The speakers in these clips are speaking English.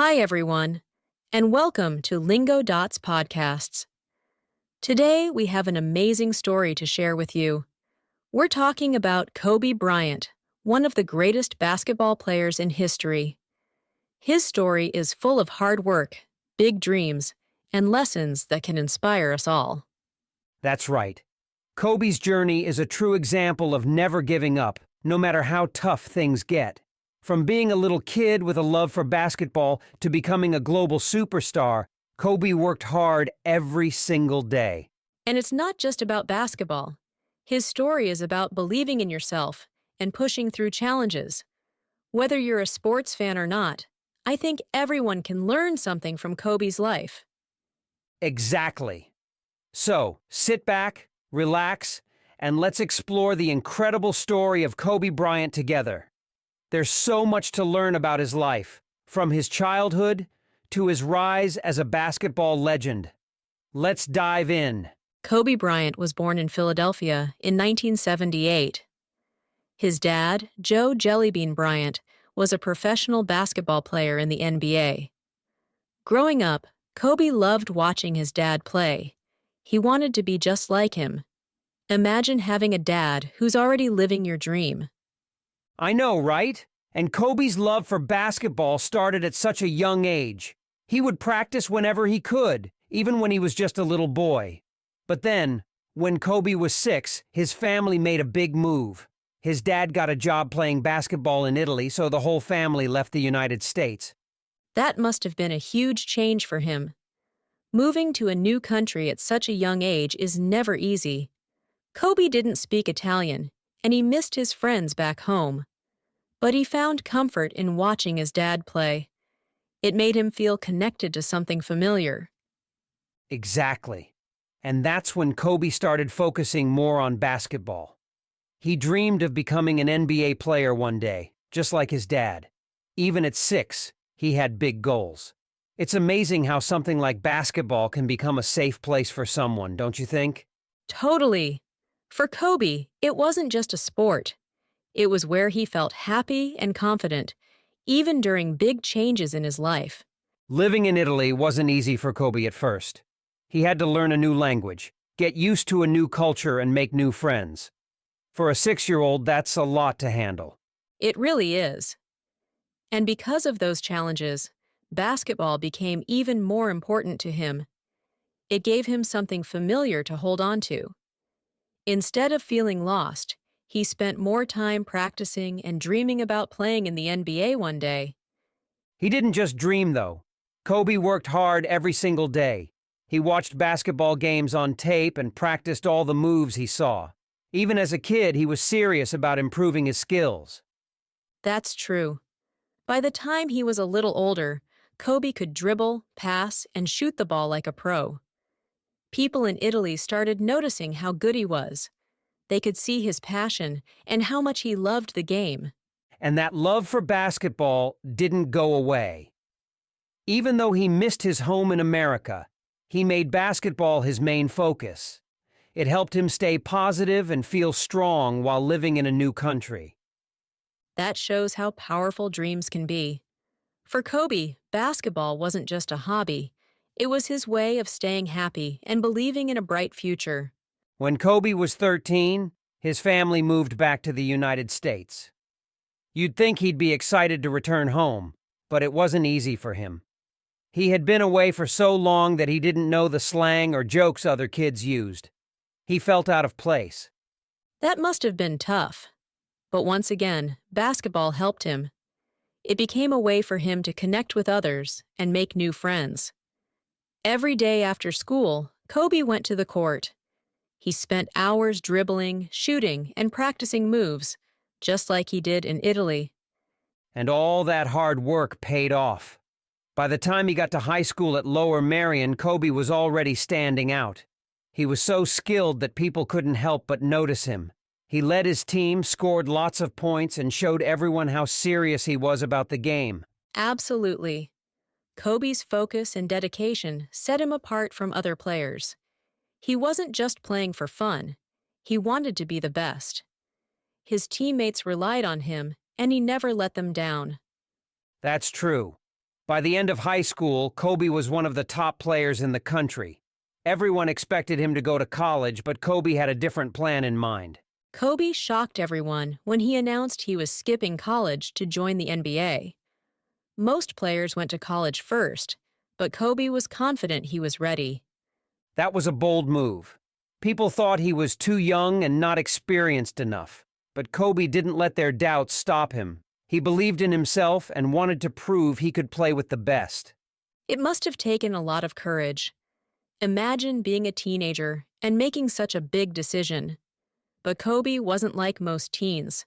Hi, everyone, and welcome to Lingo Dots Podcasts. Today, we have an amazing story to share with you. We're talking about Kobe Bryant, one of the greatest basketball players in history. His story is full of hard work, big dreams, and lessons that can inspire us all. That's right. Kobe's journey is a true example of never giving up, no matter how tough things get. From being a little kid with a love for basketball to becoming a global superstar, Kobe worked hard every single day. And it's not just about basketball. His story is about believing in yourself and pushing through challenges. Whether you're a sports fan or not, I think everyone can learn something from Kobe's life. Exactly. So, sit back, relax, and let's explore the incredible story of Kobe Bryant together. There's so much to learn about his life, from his childhood to his rise as a basketball legend. Let's dive in. Kobe Bryant was born in Philadelphia in 1978. His dad, Joe Jellybean Bryant, was a professional basketball player in the NBA. Growing up, Kobe loved watching his dad play. He wanted to be just like him. Imagine having a dad who's already living your dream. I know, right? And Kobe's love for basketball started at such a young age. He would practice whenever he could, even when he was just a little boy. But then, when Kobe was 6, his family made a big move. His dad got a job playing basketball in Italy, so the whole family left the United States. That must have been a huge change for him. Moving to a new country at such a young age is never easy. Kobe didn't speak Italian, and he missed his friends back home. But he found comfort in watching his dad play. It made him feel connected to something familiar. Exactly. And that's when Kobe started focusing more on basketball. He dreamed of becoming an NBA player one day, just like his dad. Even at 6, he had big goals. It's amazing how something like basketball can become a safe place for someone, don't you think? Totally. For Kobe, it wasn't just a sport. It was where he felt happy and confident, even during big changes in his life. Living in Italy wasn't easy for Kobe at first. He had to learn a new language, get used to a new culture, and make new friends. For a 6-year-old, that's a lot to handle. It really is. And because of those challenges, basketball became even more important to him. It gave him something familiar to hold on to. Instead of feeling lost, he spent more time practicing and dreaming about playing in the NBA one day. He didn't just dream, though. Kobe worked hard every single day. He watched basketball games on tape and practiced all the moves he saw. Even as a kid, he was serious about improving his skills. That's true. By the time he was a little older, Kobe could dribble, pass, and shoot the ball like a pro. People in Italy started noticing how good he was. They could see his passion and how much he loved the game. And that love for basketball didn't go away. Even though he missed his home in America, he made basketball his main focus. It helped him stay positive and feel strong while living in a new country. That shows how powerful dreams can be. For Kobe, basketball wasn't just a hobby. It was his way of staying happy and believing in a bright future. When Kobe was 13, his family moved back to the United States. You'd think he'd be excited to return home, but it wasn't easy for him. He had been away for so long that he didn't know the slang or jokes other kids used. He felt out of place. That must have been tough. But once again, basketball helped him. It became a way for him to connect with others and make new friends. Every day after school, Kobe went to the court. He spent hours dribbling, shooting, and practicing moves, just like he did in Italy. And all that hard work paid off. By the time he got to high school at Lower Merion, Kobe was already standing out. He was so skilled that people couldn't help but notice him. He led his team, scored lots of points, and showed everyone how serious he was about the game. Absolutely. Kobe's focus and dedication set him apart from other players. He wasn't just playing for fun. He wanted to be the best. His teammates relied on him, and he never let them down. That's true. By the end of high school, Kobe was one of the top players in the country. Everyone expected him to go to college, but Kobe had a different plan in mind. Kobe shocked everyone when he announced he was skipping college to join the NBA. Most players went to college first, but Kobe was confident he was ready. That was a bold move. People thought he was too young and not experienced enough, but Kobe didn't let their doubts stop him. He believed in himself and wanted to prove he could play with the best. It must have taken a lot of courage. Imagine being a teenager and making such a big decision. But Kobe wasn't like most teens.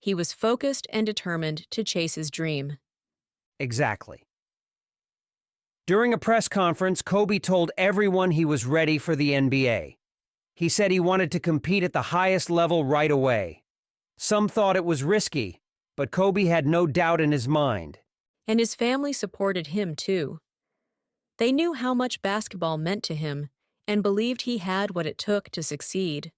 He was focused and determined to chase his dream. Exactly. During a press conference, Kobe told everyone he was ready for the NBA. He said he wanted to compete at the highest level right away. Some thought it was risky, but Kobe had no doubt in his mind. And his family supported him too. They knew how much basketball meant to him and believed he had what it took to succeed.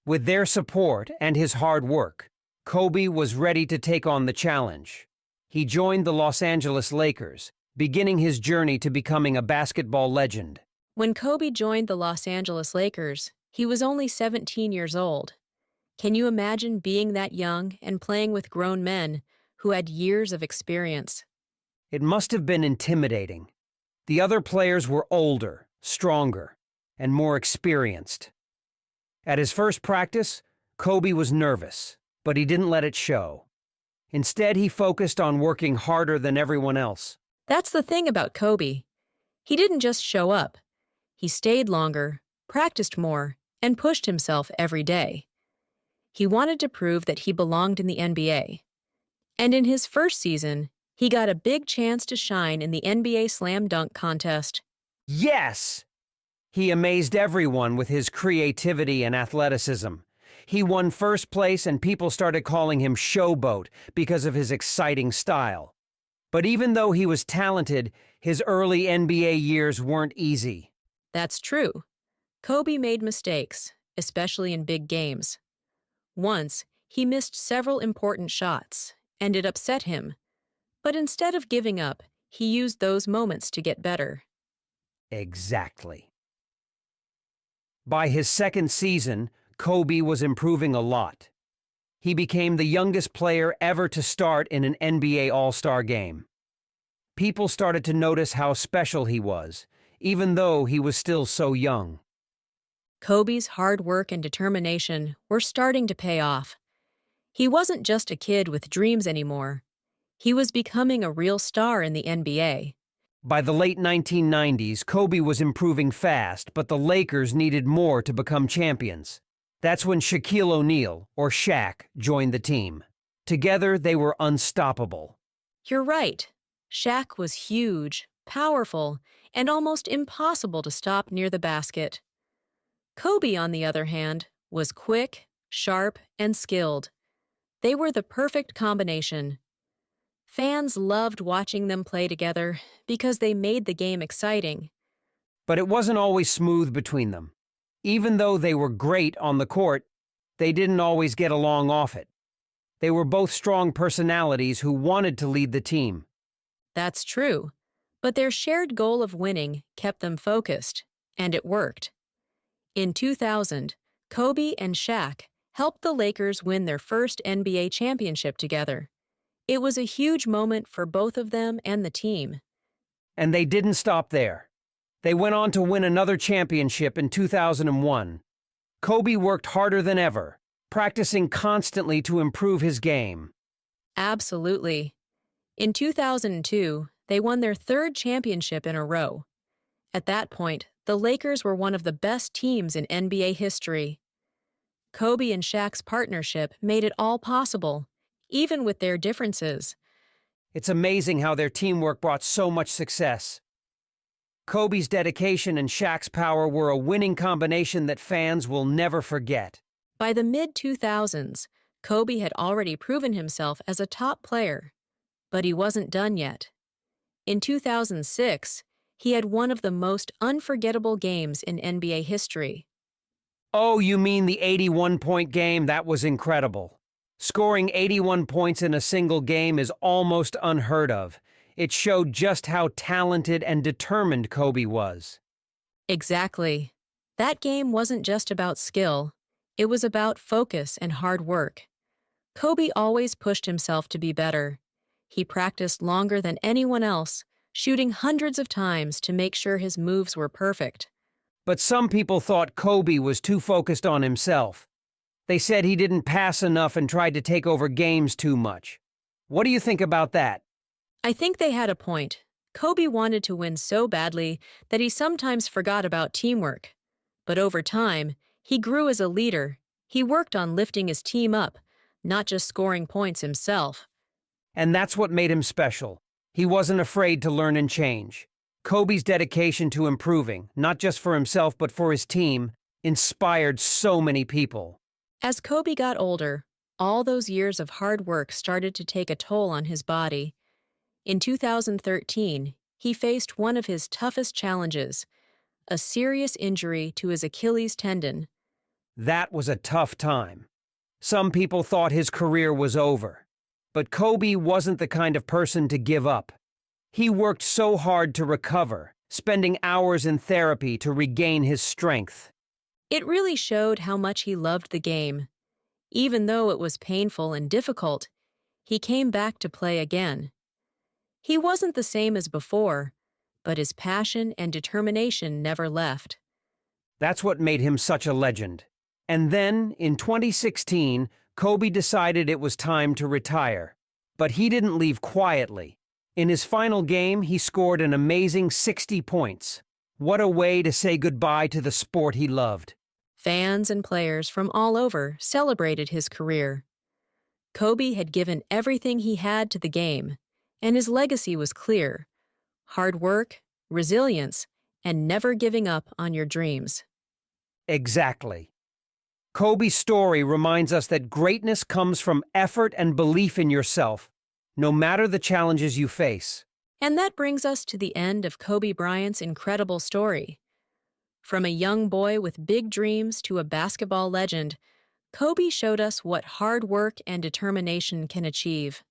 With their support and his hard work, Kobe was ready to take on the challenge. He joined the Los Angeles Lakers, beginning his journey to becoming a basketball legend. When Kobe joined the Los Angeles Lakers, he was only 17 years old. Can you imagine being that young and playing with grown men who had years of experience? It must have been intimidating. The other players were older, stronger, and more experienced. At his first practice, Kobe was nervous, but he didn't let it show. Instead, he focused on working harder than everyone else. That's the thing about Kobe. He didn't just show up. He stayed longer, practiced more, and pushed himself every day. He wanted to prove that he belonged in the NBA. And in his first season, he got a big chance to shine in the NBA Slam Dunk contest. Yes! He amazed everyone with his creativity and athleticism. He won first place and people started calling him Showboat because of his exciting style. But even though he was talented, his early NBA years weren't easy. That's true. Kobe made mistakes, especially in big games. Once, he missed several important shots, and it upset him. But instead of giving up, he used those moments to get better. Exactly. By his second season, Kobe was improving a lot. He became the youngest player ever to start in an NBA All-Star game. People started to notice how special he was, even though he was still so young. Kobe's hard work and determination were starting to pay off. He wasn't just a kid with dreams anymore. He was becoming a real star in the NBA. By the late 1990s, Kobe was improving fast, but the Lakers needed more to become champions. That's when Shaquille O'Neal, or Shaq, joined the team. Together, they were unstoppable. You're right. Shaq was huge, powerful, and almost impossible to stop near the basket. Kobe, on the other hand, was quick, sharp, and skilled. They were the perfect combination. Fans loved watching them play together because they made the game exciting. But it wasn't always smooth between them. Even though they were great on the court, they didn't always get along off it. They were both strong personalities who wanted to lead the team. That's true, but their shared goal of winning kept them focused, and it worked. In 2000, Kobe and Shaq helped the Lakers win their first NBA championship together. It was a huge moment for both of them and the team. And they didn't stop there. They went on to win another championship in 2001. Kobe worked harder than ever, practicing constantly to improve his game. Absolutely. In 2002, they won their third championship in a row. At that point, the Lakers were one of the best teams in NBA history. Kobe and Shaq's partnership made it all possible, even with their differences. It's amazing how their teamwork brought so much success. Kobe's dedication and Shaq's power were a winning combination that fans will never forget. By the mid-2000s, Kobe had already proven himself as a top player. But he wasn't done yet. In 2006, he had one of the most unforgettable games in NBA history. Oh, you mean the 81-point game? That was incredible. Scoring 81 points in a single game is almost unheard of. It showed just how talented and determined Kobe was. Exactly. That game wasn't just about skill, it was about focus and hard work. Kobe always pushed himself to be better. He practiced longer than anyone else, shooting hundreds of times to make sure his moves were perfect. But some people thought Kobe was too focused on himself. They said he didn't pass enough and tried to take over games too much. What do you think about that? I think they had a point. Kobe wanted to win so badly that he sometimes forgot about teamwork. But over time, he grew as a leader. He worked on lifting his team up, not just scoring points himself. And that's what made him special. He wasn't afraid to learn and change. Kobe's dedication to improving, not just for himself but for his team, inspired so many people. As Kobe got older, all those years of hard work started to take a toll on his body. In 2013, he faced one of his toughest challenges, a serious injury to his Achilles tendon. That was a tough time. Some people thought his career was over. But Kobe wasn't the kind of person to give up. He worked so hard to recover, spending hours in therapy to regain his strength. It really showed how much he loved the game. Even though it was painful and difficult, he came back to play again. He wasn't the same as before, but his passion and determination never left. That's what made him such a legend. And then, in 2016, Kobe decided it was time to retire. But he didn't leave quietly. In his final game, he scored an amazing 60 points. What a way to say goodbye to the sport he loved. Fans and players from all over celebrated his career. Kobe had given everything he had to the game, and his legacy was clear: hard work, resilience, and never giving up on your dreams. Exactly. Kobe's story reminds us that greatness comes from effort and belief in yourself, no matter the challenges you face. And that brings us to the end of Kobe Bryant's incredible story. From a young boy with big dreams to a basketball legend, Kobe showed us what hard work and determination can achieve.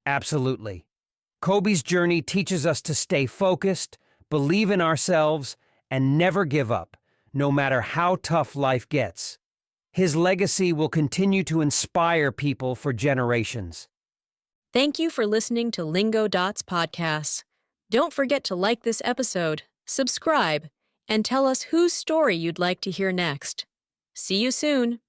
Absolutely. Kobe's journey teaches us to stay focused, believe in ourselves, and never give up, no matter how tough life gets. His legacy will continue to inspire people for generations. Thank you for listening to Lingo Dots Podcasts. Don't forget to like this episode, subscribe, and tell us whose story you'd like to hear next. See you soon.